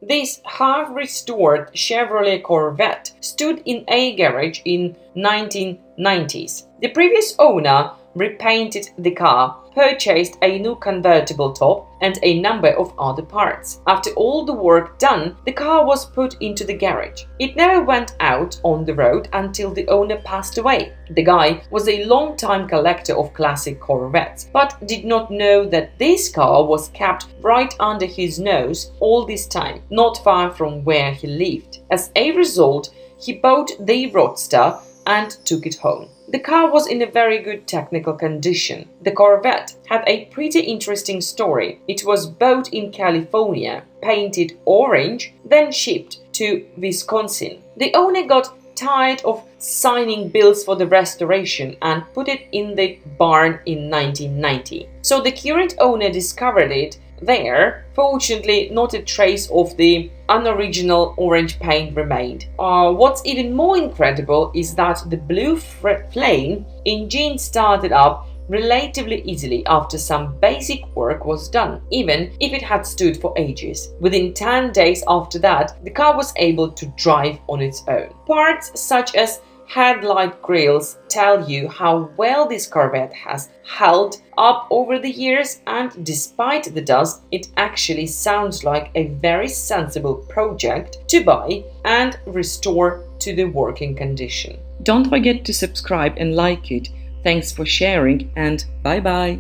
This half-restored Chevrolet Corvette stood in a garage in 1990s. The previous owner repainted the car, purchased a new convertible top and a number of other parts. After all the work done, the car was put into the garage. It never went out on the road until the owner passed away. The guy was a long-time collector of classic Corvettes, but did not know that this car was kept right under his nose all this time, not far from where he lived. As a result, he bought the roadster and took it home. The car was in a very good technical condition. The Corvette had a pretty interesting story. It was bought in California, painted orange, then shipped to Wisconsin. The owner got tired of signing bills for the restoration and put it in the barn in 1990. So the current owner discovered it there. Fortunately, not a trace of the unoriginal orange paint remained. What's even more incredible is that the blue flame engine started up relatively easily after some basic work was done, even if it had stood for ages. Within 10 days after that, the car was able to drive on its own. Parts such as headlight grills tell you how well this Corvette has held up over the years, and despite the dust, it actually sounds like a very sensible project to buy and restore to the working condition. Don't forget to subscribe and like it. Thanks for sharing, and bye bye.